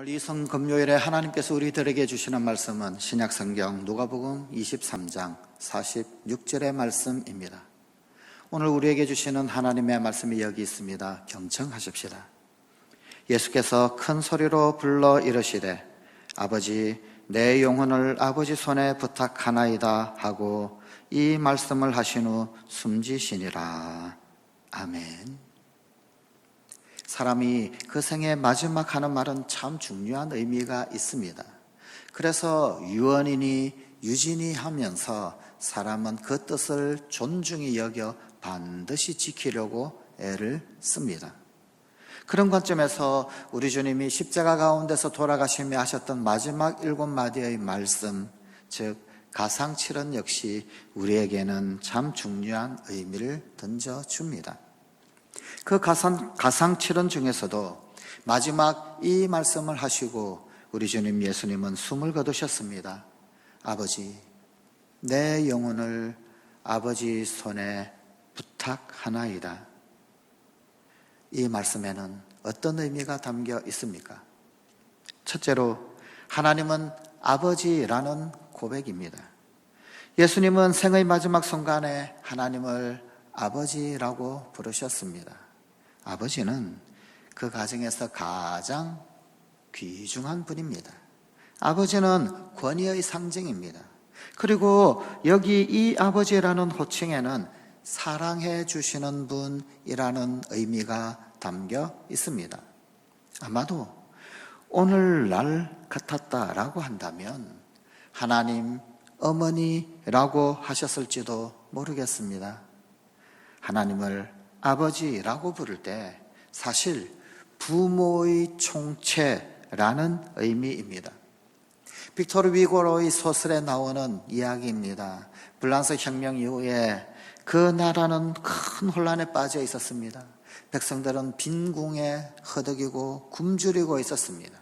오늘 이 성금요일에 하나님께서 우리들에게 주시는 말씀은 신약성경 누가복음 23장 46절의 말씀입니다. 오늘 우리에게 주시는 하나님의 말씀이 여기 있습니다. 경청하십시다. 예수께서 큰 소리로 불러 이르시되 아버지 내 영혼을 아버지 손에 부탁하나이다 하고 이 말씀을 하신 후 숨지시니라. 아멘. 사람이 그 생의 마지막 하는 말은 참 중요한 의미가 있습니다. 그래서 유언이니 유진이 하면서 사람은 그 뜻을 존중히 여겨 반드시 지키려고 애를 씁니다. 그런 관점에서 우리 주님이 십자가 가운데서 돌아가시며 하셨던 마지막 7마디의 말씀, 즉 가상칠언 역시 우리에게는 참 중요한 의미를 던져줍니다. 그 가상칠언 중에서도 마지막 이 말씀을 하시고 우리 주님 예수님은 숨을 거두셨습니다. 아버지, 내 영혼을 아버지 손에 부탁하나이다. 이 말씀에는 어떤 의미가 담겨 있습니까? 첫째로 하나님은 아버지라는 고백입니다. 예수님은 생의 마지막 순간에 하나님을 아버지라고 부르셨습니다. 아버지는 그 가정에서 가장 귀중한 분입니다. 아버지는 권위의 상징입니다. 그리고 여기 이 아버지라는 호칭에는 사랑해 주시는 분이라는 의미가 담겨 있습니다. 아마도 오늘날 같았다라고 한다면 하나님 어머니라고 하셨을지도 모르겠습니다. 하나님을 아버지라고 부를 때 사실 부모의 총체라는 의미입니다. 빅토르 위고로의 소설에 나오는 이야기입니다. 프랑스 혁명 이후에 그 나라는 큰 혼란에 빠져 있었습니다. 백성들은 빈궁에 허덕이고 굶주리고 있었습니다.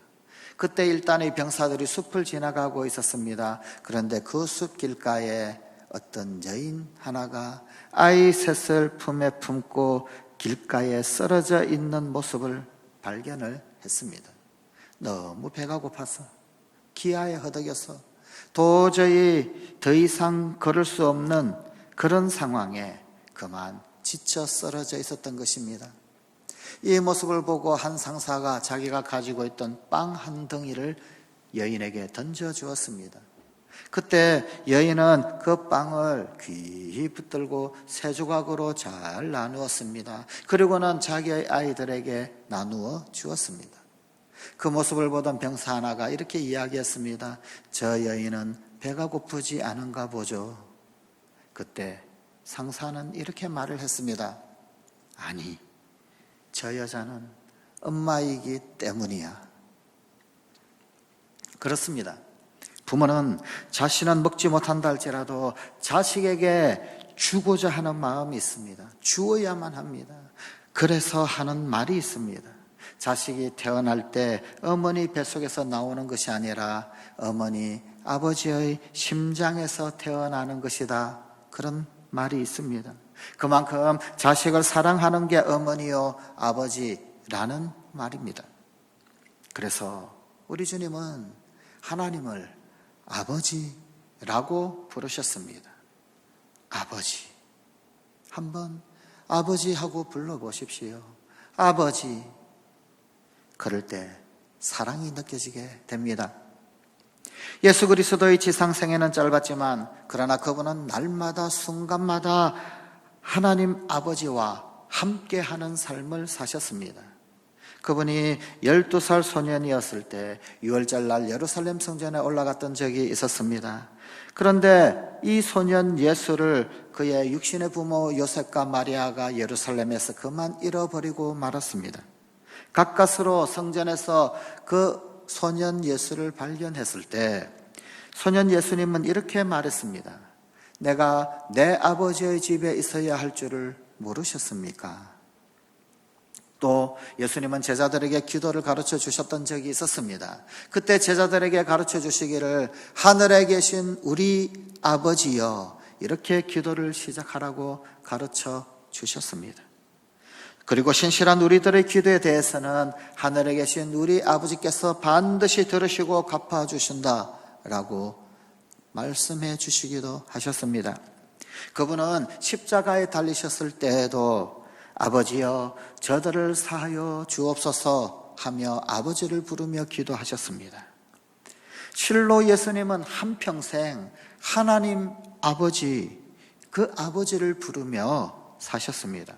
그때 일단의 병사들이 숲을 지나가고 있었습니다. 그런데 그 숲 길가에 어떤 여인 하나가 아이 셋을 품에 품고 길가에 쓰러져 있는 모습을 발견을 했습니다. 너무 배가 고파서 기아에 허덕여서 도저히 더 이상 걸을 수 없는 그런 상황에 그만 지쳐 쓰러져 있었던 것입니다. 이 모습을 보고 한 상사가 자기가 가지고 있던 빵 한 덩이를 여인에게 던져주었습니다. 그때 여인은 그 빵을 귀히 붙들고 세 조각으로 잘 나누었습니다. 그리고는 자기의 아이들에게 나누어 주었습니다. 그 모습을 보던 병사 하나가 이렇게 이야기했습니다. 저 여인은 배가 고프지 않은가 보죠. 그때 상사는 이렇게 말을 했습니다. 아니, 저 여자는 엄마이기 때문이야. 그렇습니다. 부모는 자신은 먹지 못한다 할지라도 자식에게 주고자 하는 마음이 있습니다. 주어야만 합니다. 그래서 하는 말이 있습니다. 자식이 태어날 때 어머니 뱃속에서 나오는 것이 아니라 어머니, 아버지의 심장에서 태어나는 것이다. 그런 말이 있습니다. 그만큼 자식을 사랑하는 게 어머니요 아버지라는 말입니다. 그래서 우리 주님은 하나님을 아버지라고 부르셨습니다. 아버지. 한번 아버지 하고 불러보십시오. 아버지. 그럴 때 사랑이 느껴지게 됩니다. 예수 그리스도의 지상생애는 짧았지만 그러나 그분은 날마다 순간마다 하나님 아버지와 함께하는 삶을 사셨습니다. 그분이 12살 소년이었을 때 6월절 날 예루살렘 성전에 올라갔던 적이 있었습니다. 그런데 이 소년 예수를 그의 육신의 부모 요셉과 마리아가 예루살렘에서 그만 잃어버리고 말았습니다. 가까스로 성전에서 그 소년 예수를 발견했을 때 소년 예수님은 이렇게 말했습니다. 내가 내 아버지의 집에 있어야 할 줄을 모르셨습니까? 또 예수님은 제자들에게 기도를 가르쳐 주셨던 적이 있었습니다. 그때 제자들에게 가르쳐 주시기를 하늘에 계신 우리 아버지여 이렇게 기도를 시작하라고 가르쳐 주셨습니다. 그리고 신실한 우리들의 기도에 대해서는 하늘에 계신 우리 아버지께서 반드시 들으시고 갚아주신다라고 말씀해 주시기도 하셨습니다. 그분은 십자가에 달리셨을 때에도 아버지여 저들을 사하여 주옵소서 하며 아버지를 부르며 기도하셨습니다. 실로 예수님은 한평생 하나님 아버지, 그 아버지를 부르며 사셨습니다.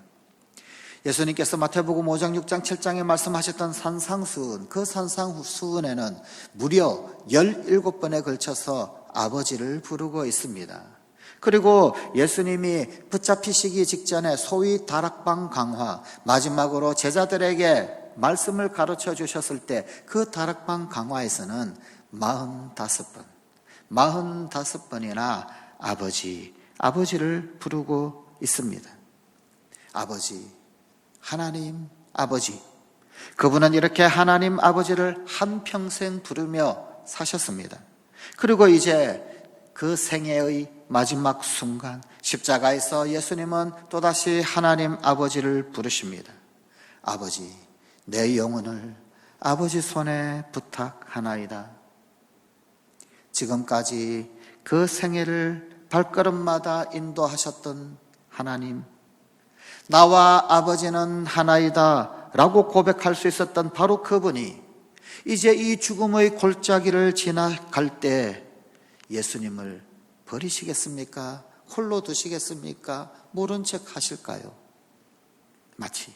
예수님께서 마태복음 5장, 6장, 7장에 말씀하셨던 산상수훈, 그 산상수훈에는 무려 17번에 걸쳐서 아버지를 부르고 있습니다. 그리고 예수님이 붙잡히시기 직전에 소위 다락방 강화, 마지막으로 제자들에게 말씀을 가르쳐 주셨을 때 그 다락방 강화에서는 45번이나 아버지를 부르고 있습니다. 아버지, 하나님 아버지. 그분은 이렇게 하나님 아버지를 한평생 부르며 사셨습니다. 그리고 이제 그 생애의 마지막 순간 십자가에서 예수님은 또다시 하나님 아버지를 부르십니다. 아버지, 내 영혼을 아버지 손에 부탁하나이다. 지금까지 그 생애를 발걸음마다 인도하셨던 하나님, 나와 아버지는 하나이다 라고 고백할 수 있었던 바로 그분이 이제 이 죽음의 골짜기를 지나갈 때 예수님을 버리시겠습니까? 홀로 두시겠습니까? 모른 척 하실까요? 마치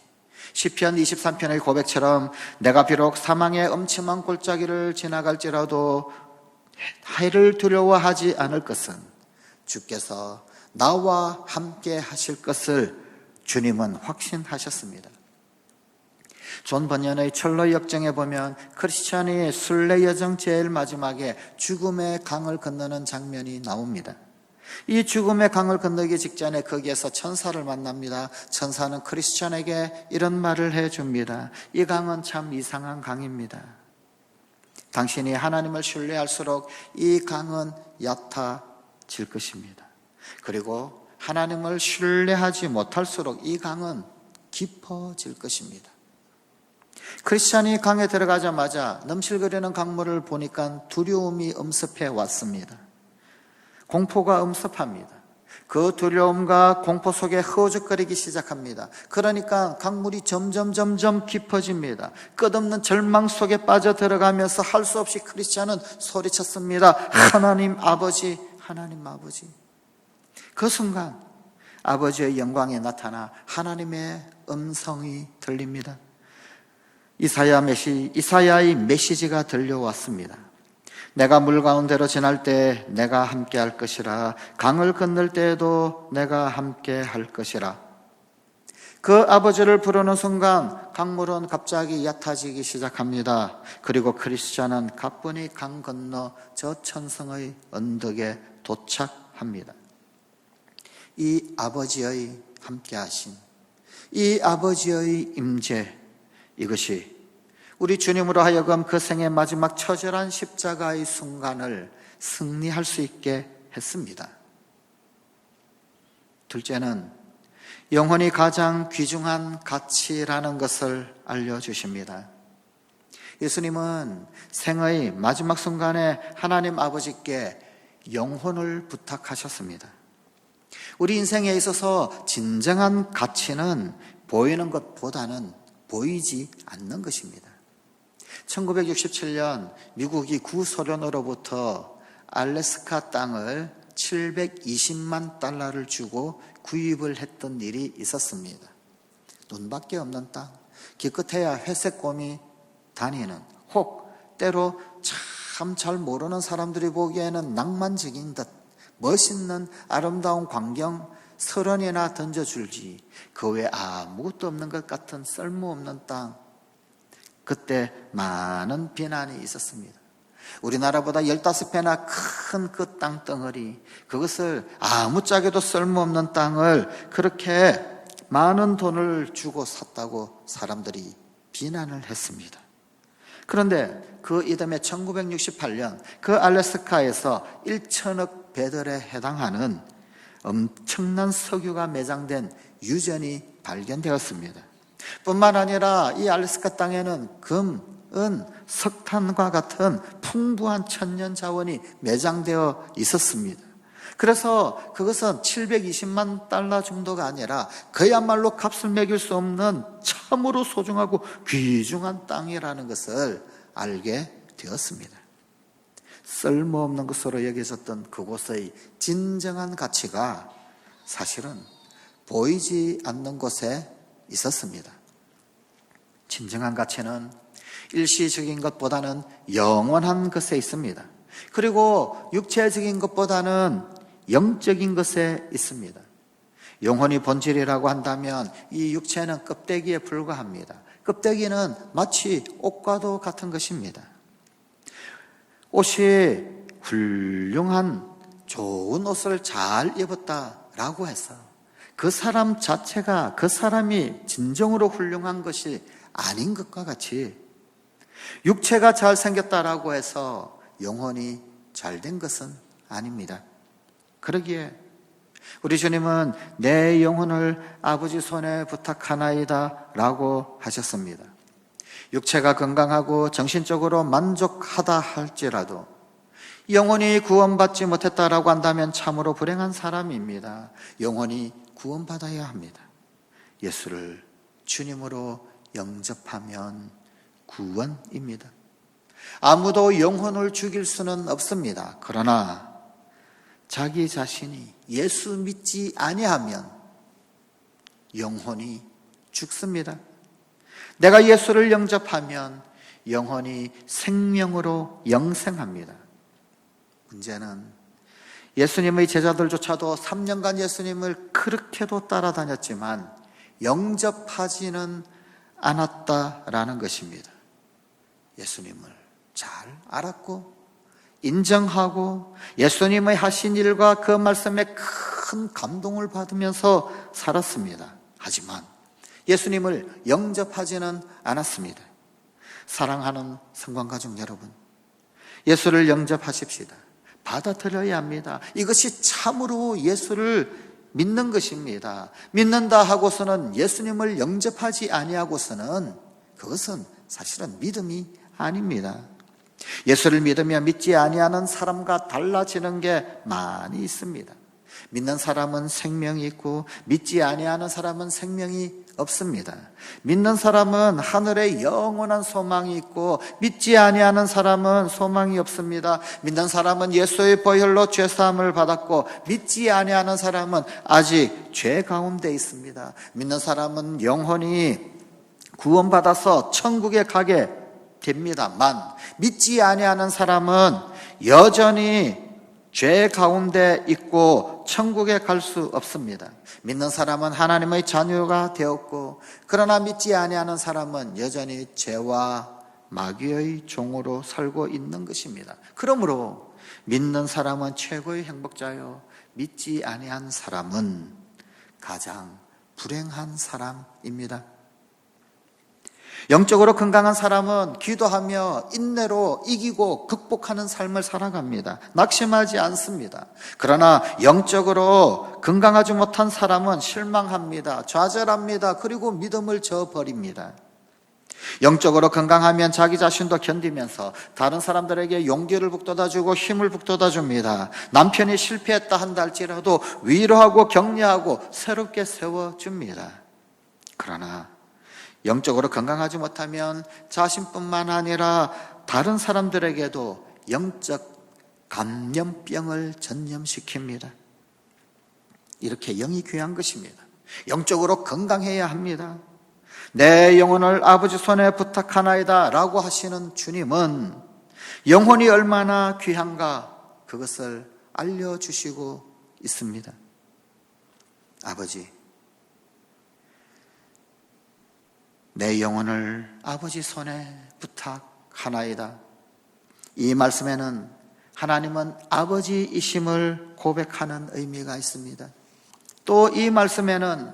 시편 23편의 고백처럼 내가 비록 사망의 엄침한 골짜기를 지나갈지라도 해를 두려워하지 않을 것은 주께서 나와 함께 하실 것을 주님은 확신하셨습니다. 존 번연의 철로 역정에 보면 크리스찬이 순례 여정 제일 마지막에 죽음의 강을 건너는 장면이 나옵니다. 이 죽음의 강을 건너기 직전에 거기에서 천사를 만납니다. 천사는 크리스찬에게 이런 말을 해줍니다. 이 강은 참 이상한 강입니다. 당신이 하나님을 신뢰할수록 이 강은 얕아질 것입니다. 그리고 하나님을 신뢰하지 못할수록 이 강은 깊어질 것입니다. 크리스찬이 강에 들어가자마자 넘실거리는 강물을 보니까 두려움이 엄습해 왔습니다. 공포가 엄습합니다. 그 두려움과 공포 속에 허우적거리기 시작합니다. 그러니까 강물이 점점 깊어집니다. 끝없는 절망 속에 빠져들어가면서 할 수 없이 크리스찬은 소리쳤습니다. 하나님 아버지, 하나님 아버지. 그 순간 아버지의 영광에 나타나 하나님의 음성이 들립니다. 이사야의 메시지가 들려왔습니다. 내가 물 가운데로 지날 때 내가 함께 할 것이라, 강을 건널 때에도 내가 함께 할 것이라. 그 아버지를 부르는 순간 강물은 갑자기 얕아지기 시작합니다. 그리고 크리스찬은 가뿐히 강 건너 저 천성의 언덕에 도착합니다. 이 아버지의 함께하심, 이 아버지의 임재, 이것이 우리 주님으로 하여금 그 생의 마지막 처절한 십자가의 순간을 승리할 수 있게 했습니다. 둘째는 영혼이 가장 귀중한 가치라는 것을 알려주십니다. 예수님은 생의 마지막 순간에 하나님 아버지께 영혼을 부탁하셨습니다. 우리 인생에 있어서 진정한 가치는 보이는 것보다는 보이지 않는 것입니다. 1967년 미국이 구소련으로부터 알래스카 땅을 720만 달러를 주고 구입을 했던 일이 있었습니다. 눈밖에 없는 땅, 기껏해야 회색곰이 다니는, 혹 때로 참 잘 모르는 사람들이 보기에는 낭만적인 듯 멋있는 아름다운 광경 서른이나 던져줄지 그 외에 아무것도 없는 것 같은 쓸모없는 땅. 그때 많은 비난이 있었습니다. 우리나라보다 15배나 큰 그 땅덩어리, 그것을 아무짝에도 쓸모없는 땅을 그렇게 많은 돈을 주고 샀다고 사람들이 비난을 했습니다. 그런데 그 이듬해 1968년 그 알래스카에서 1천억 배럴에 해당하는 엄청난 석유가 매장된 유전이 발견되었습니다. 뿐만 아니라 이 알래스카 땅에는 금, 은, 석탄과 같은 풍부한 천년 자원이 매장되어 있었습니다. 그래서 그것은 720만 달러 정도가 아니라 그야말로 값을 매길 수 없는 참으로 소중하고 귀중한 땅이라는 것을 알게 되었습니다. 쓸모없는 것으로 여겨졌던 그곳의 진정한 가치가 사실은 보이지 않는 곳에 있었습니다. 진정한 가치는 일시적인 것보다는 영원한 것에 있습니다. 그리고 육체적인 것보다는 영적인 것에 있습니다. 영혼이 본질이라고 한다면 이 육체는 껍데기에 불과합니다. 껍데기는 마치 옷과도 같은 것입니다. 옷이 훌륭한 좋은 옷을 잘 입었다라고 해서 그 사람 자체가 그 사람이 진정으로 훌륭한 것이 아닌 것과 같이 육체가 잘생겼다라고 해서 영혼이 잘된 것은 아닙니다. 그러기에 우리 주님은 내 영혼을 아버지 손에 부탁하나이다 라고 하셨습니다. 육체가 건강하고 정신적으로 만족하다 할지라도 영혼이 구원받지 못했다라고 한다면 참으로 불행한 사람입니다. 영혼이 구원받아야 합니다. 예수를 주님으로 영접하면 구원입니다. 아무도 영혼을 죽일 수는 없습니다. 그러나 자기 자신이 예수 믿지 아니하면 영혼이 죽습니다. 내가 예수를 영접하면 영혼이 생명으로 영생합니다. 문제는 예수님의 제자들조차도 3년간 예수님을 그렇게도 따라다녔지만 영접하지는 않았다라는 것입니다. 예수님을 잘 알았고 인정하고 예수님의 하신 일과 그 말씀에 큰 감동을 받으면서 살았습니다. 하지만 예수님을 영접하지는 않았습니다. 사랑하는 성관가족 여러분, 예수를 영접하십시다. 받아들여야 합니다. 이것이 참으로 예수를 믿는 것입니다. 믿는다 하고서는 예수님을 영접하지 아니하고서는 그것은 사실은 믿음이 아닙니다. 예수를 믿으며 믿지 아니하는 사람과 달라지는 게 많이 있습니다. 믿는 사람은 생명이 있고 믿지 아니하는 사람은 생명이 없습니다. 믿는 사람은 하늘에 영원한 소망이 있고 믿지 아니하는 사람은 소망이 없습니다. 믿는 사람은 예수의 보혈로 죄사함을 받았고 믿지 아니하는 사람은 아직 죄 가운데 있습니다. 믿는 사람은 영혼이 구원받아서 천국에 가게 됩니다만 믿지 아니하는 사람은 여전히 죄 가운데 있고 천국에 갈 수 없습니다. 믿는 사람은 하나님의 자녀가 되었고 그러나 믿지 아니하는 사람은 여전히 죄와 마귀의 종으로 살고 있는 것입니다. 그러므로 믿는 사람은 최고의 행복자요 믿지 아니한 사람은 가장 불행한 사람입니다. 영적으로 건강한 사람은 기도하며 인내로 이기고 극복하는 삶을 살아갑니다. 낙심하지 않습니다. 그러나 영적으로 건강하지 못한 사람은 실망합니다. 좌절합니다. 그리고 믿음을 저버립니다. 영적으로 건강하면 자기 자신도 견디면서 다른 사람들에게 용기를 북돋아주고 힘을 북돋아줍니다. 남편이 실패했다 한다 할지라도 위로하고 격려하고 새롭게 세워줍니다. 그러나 영적으로 건강하지 못하면 자신뿐만 아니라 다른 사람들에게도 영적 감염병을 전염시킵니다. 이렇게 영이 귀한 것입니다. 영적으로 건강해야 합니다. 내 영혼을 아버지 손에 부탁하나이다 라고 하시는 주님은 영혼이 얼마나 귀한가 그것을 알려주시고 있습니다. 아버지, 내 영혼을 아버지 손에 부탁하나이다. 이 말씀에는 하나님은 아버지이심을 고백하는 의미가 있습니다. 또 이 말씀에는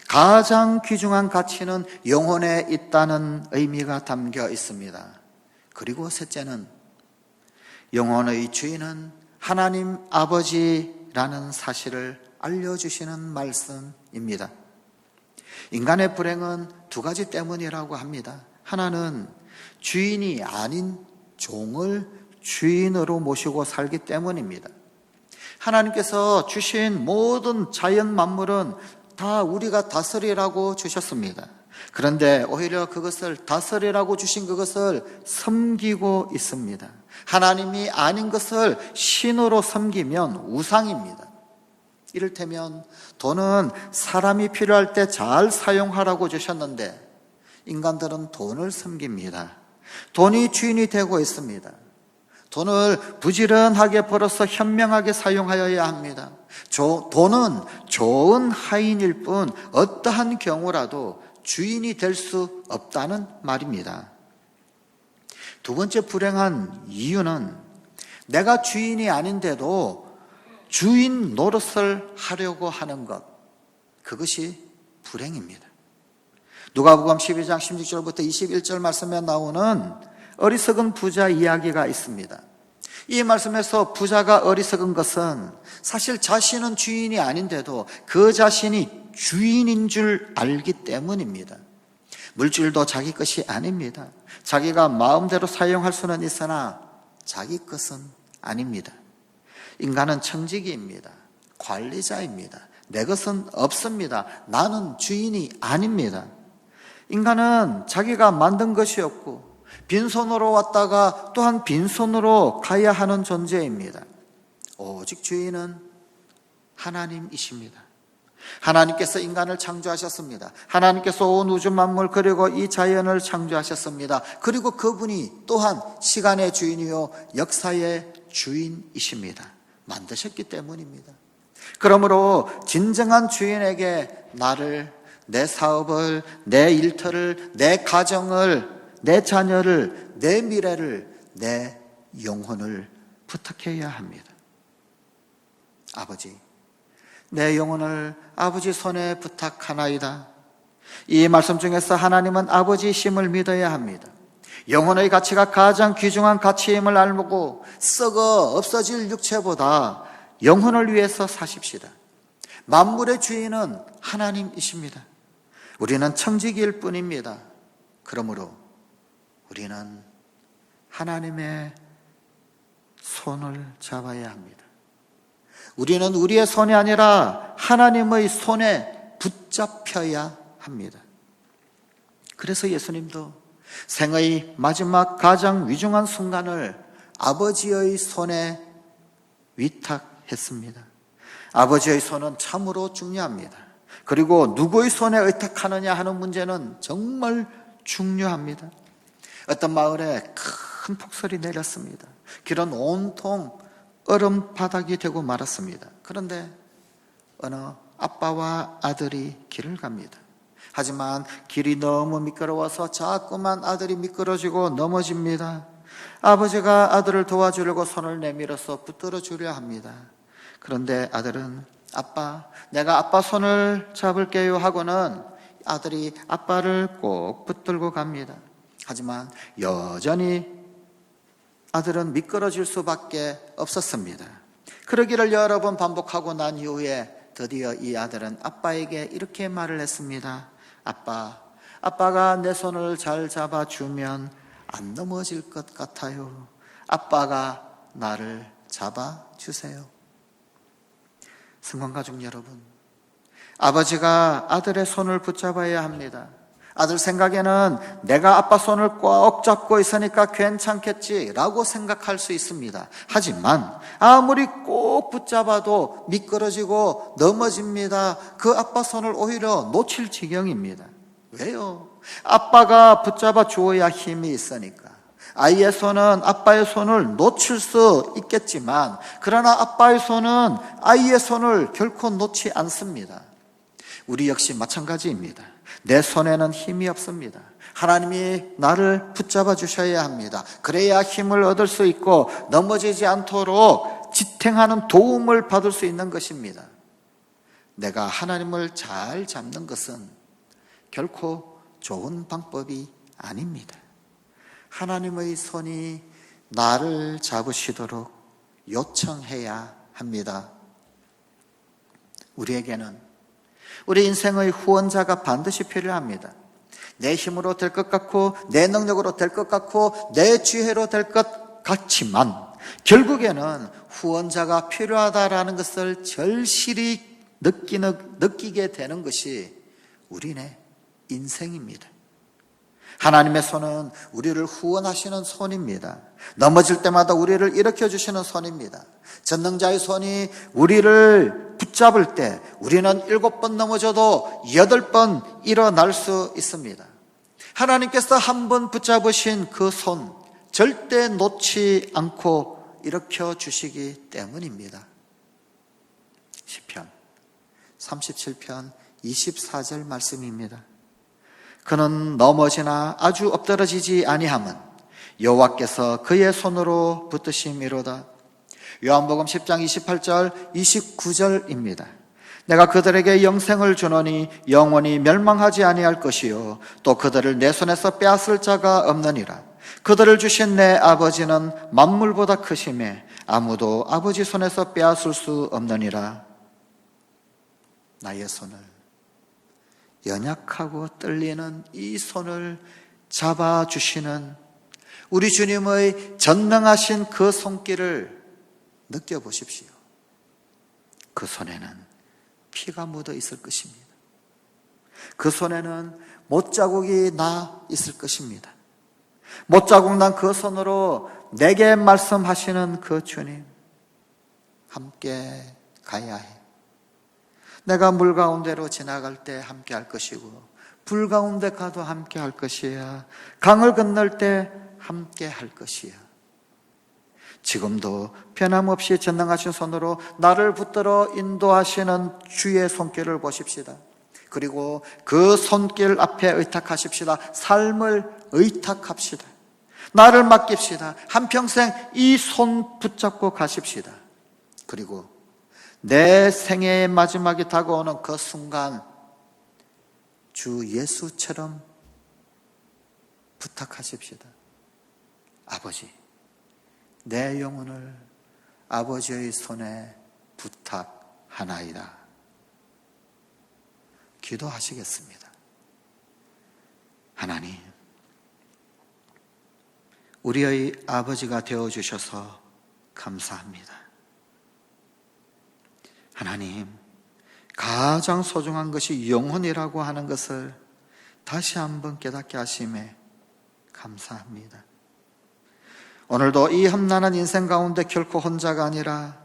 가장 귀중한 가치는 영혼에 있다는 의미가 담겨 있습니다. 그리고 셋째는 영혼의 주인은 하나님 아버지라는 사실을 알려주시는 말씀입니다. 인간의 불행은 두 가지 때문이라고 합니다. 하나는 주인이 아닌 종을 주인으로 모시고 살기 때문입니다. 하나님께서 주신 모든 자연 만물은 다 우리가 다스리라고 주셨습니다. 그런데 오히려 그것을 다스리라고 주신 그것을 섬기고 있습니다. 하나님이 아닌 것을 신으로 섬기면 우상입니다. 이를테면 돈은 사람이 필요할 때 잘 사용하라고 주셨는데 인간들은 돈을 섬깁니다. 돈이 주인이 되고 있습니다. 돈을 부지런하게 벌어서 현명하게 사용하여야 합니다. 돈은 좋은 하인일 뿐 어떠한 경우라도 주인이 될 수 없다는 말입니다. 두 번째 불행한 이유는 내가 주인이 아닌데도 주인 노릇을 하려고 하는 것, 그것이 불행입니다. 누가복음 12장 16절부터 21절 말씀에 나오는 어리석은 부자 이야기가 있습니다. 이 말씀에서 부자가 어리석은 것은 사실 자신은 주인이 아닌데도 그 자신이 주인인 줄 알기 때문입니다. 물질도 자기 것이 아닙니다. 자기가 마음대로 사용할 수는 있으나 자기 것은 아닙니다. 인간은 청지기입니다. 관리자입니다. 내 것은 없습니다. 나는 주인이 아닙니다. 인간은 자기가 만든 것이 없고 빈손으로 왔다가 또한 빈손으로 가야 하는 존재입니다. 오직 주인은 하나님이십니다. 하나님께서 인간을 창조하셨습니다. 하나님께서 온 우주 만물 그리고 이 자연을 창조하셨습니다. 그리고 그분이 또한 시간의 주인이요 역사의 주인이십니다. 만드셨기 때문입니다. 그러므로 진정한 주인에게 나를, 내 사업을, 내 일터를, 내 가정을, 내 자녀를, 내 미래를, 내 영혼을 부탁해야 합니다. 아버지, 내 영혼을 아버지 손에 부탁하나이다. 이 말씀 중에서 하나님은 아버지이심을 믿어야 합니다. 영혼의 가치가 가장 귀중한 가치임을 알고 썩어 없어질 육체보다 영혼을 위해서 사십시다. 만물의 주인은 하나님이십니다. 우리는 청지기일 뿐입니다. 그러므로 우리는 하나님의 손을 잡아야 합니다. 우리는 우리의 손이 아니라 하나님의 손에 붙잡혀야 합니다. 그래서 예수님도 생의 마지막 가장 위중한 순간을 아버지의 손에 위탁했습니다. 아버지의 손은 참으로 중요합니다. 그리고 누구의 손에 의탁하느냐 하는 문제는 정말 중요합니다. 어떤 마을에 큰 폭설이 내렸습니다. 길은 온통 얼음 바닥이 되고 말았습니다. 그런데 어느 아빠와 아들이 길을 갑니다. 하지만 길이 너무 미끄러워서 자꾸만 아들이 미끄러지고 넘어집니다. 아버지가 아들을 도와주려고 손을 내밀어서 붙들어 주려 합니다. 그런데 아들은 아빠, 내가 아빠 손을 잡을게요 하고는 아들이 아빠를 꼭 붙들고 갑니다. 하지만 여전히 아들은 미끄러질 수밖에 없었습니다. 그러기를 여러 번 반복하고 난 이후에 드디어 이 아들은 아빠에게 이렇게 말을 했습니다. 아빠가 내 손을 잘 잡아주면 안 넘어질 것 같아요. 아빠가 나를 잡아주세요. 성관가족 여러분, 아버지가 아들의 손을 붙잡아야 합니다. 아들 생각에는 내가 아빠 손을 꼭 잡고 있으니까 괜찮겠지라고 생각할 수 있습니다. 하지만 아무리 꼭 붙잡아도 미끄러지고 넘어집니다. 그 아빠 손을 오히려 놓칠 지경입니다. 왜요? 아빠가 붙잡아 주어야 힘이 있으니까. 아이의 손은 아빠의 손을 놓칠 수 있겠지만 그러나 아빠의 손은 아이의 손을 결코 놓지 않습니다. 우리 역시 마찬가지입니다. 내 손에는 힘이 없습니다. 하나님이 나를 붙잡아 주셔야 합니다. 그래야 힘을 얻을 수 있고 넘어지지 않도록 지탱하는 도움을 받을 수 있는 것입니다. 내가 하나님을 잘 잡는 것은 결코 좋은 방법이 아닙니다. 하나님의 손이 나를 잡으시도록 요청해야 합니다. 우리에게는 우리 인생의 후원자가 반드시 필요합니다. 내 힘으로 될 것 같고, 내 능력으로 될 것 같고, 내 지혜로 될 것 같지만 결국에는 후원자가 필요하다라는 것을 절실히 느끼게 되는 것이 우리네 인생입니다. 하나님의 손은 우리를 후원하시는 손입니다. 넘어질 때마다 우리를 일으켜주시는 손입니다. 전능자의 손이 우리를 붙잡을 때 우리는 7번 넘어져도 8번 일어날 수 있습니다. 하나님께서 한 번 붙잡으신 그 손 절대 놓지 않고 일으켜주시기 때문입니다. 시편 37편 24절 말씀입니다. 그는 넘어지나 아주 엎드러지지 아니함은 여호와께서 그의 손으로 붙드심이로다. 요한복음 10장 28절 29절입니다. 내가 그들에게 영생을 주노니 영원히 멸망하지 아니할 것이요 또 그들을 내 손에서 빼앗을 자가 없느니라. 그들을 주신 내 아버지는 만물보다 크심에 아무도 아버지 손에서 빼앗을 수 없느니라. 나의 손을, 연약하고 떨리는 이 손을 잡아주시는 우리 주님의 전능하신 그 손길을 느껴보십시오. 그 손에는 피가 묻어 있을 것입니다. 그 손에는 못자국이 나 있을 것입니다. 못자국 난 그 손으로 내게 말씀하시는 그 주님, 함께 가야 해. 내가 물 가운데로 지나갈 때 함께 할 것이고 불 가운데 가도 함께 할 것이야. 강을 건널 때 함께 할 것이야. 지금도 변함없이 전능하신 손으로 나를 붙들어 인도하시는 주의 손길을 보십시다. 그리고 그 손길 앞에 의탁하십시다. 삶을 의탁합시다. 나를 맡깁시다. 한평생 이 손 붙잡고 가십시다. 그리고 내 생애의 마지막이 다가오는 그 순간 주 예수처럼 부탁하십시다. 아버지, 내 영혼을 아버지의 손에 부탁하나이다. 기도하시겠습니다. 하나님, 우리의 아버지가 되어주셔서 감사합니다. 하나님, 가장 소중한 것이 영혼이라고 하는 것을 다시 한번 깨닫게 하심에 감사합니다. 오늘도 이 험난한 인생 가운데 결코 혼자가 아니라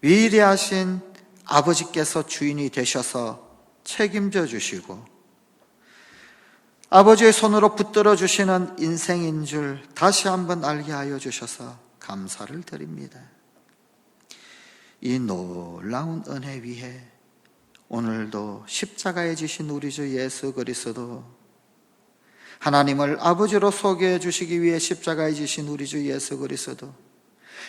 위대하신 아버지께서 주인이 되셔서 책임져 주시고 아버지의 손으로 붙들어 주시는 인생인 줄 다시 한번 알게 하여 주셔서 감사를 드립니다. 이 놀라운 은혜 위에 오늘도 십자가에 지신 우리 주 예수 그리스도, 하나님을 아버지로 소개해 주시기 위해 십자가에 지신 우리 주 예수 그리스도,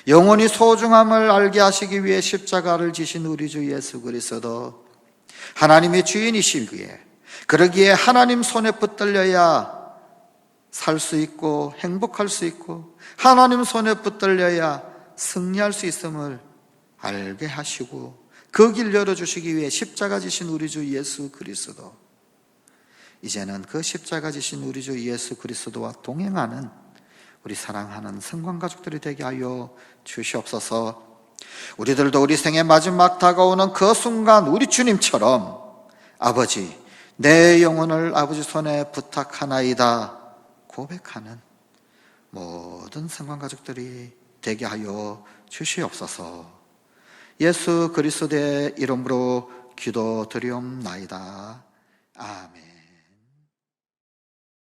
영원히 소중함을 알게 하시기 위해 십자가를 지신 우리 주 예수 그리스도, 하나님의 주인이시기에 그러기에 하나님 손에 붙들려야 살 수 있고 행복할 수 있고 하나님 손에 붙들려야 승리할 수 있음을 알게 하시고 그 길 열어주시기 위해 십자가 지신 우리 주 예수 그리스도, 이제는 그 십자가 지신 우리 주 예수 그리스도와 동행하는 우리 사랑하는 성관가족들이 되게 하여 주시옵소서. 우리들도 우리 생의 마지막 다가오는 그 순간 우리 주님처럼 아버지, 내 영혼을 아버지 손에 부탁하나이다 고백하는 모든 성관가족들이 되게 하여 주시옵소서. 예수 그리스도의 이름으로 기도드리옵나이다. 아멘.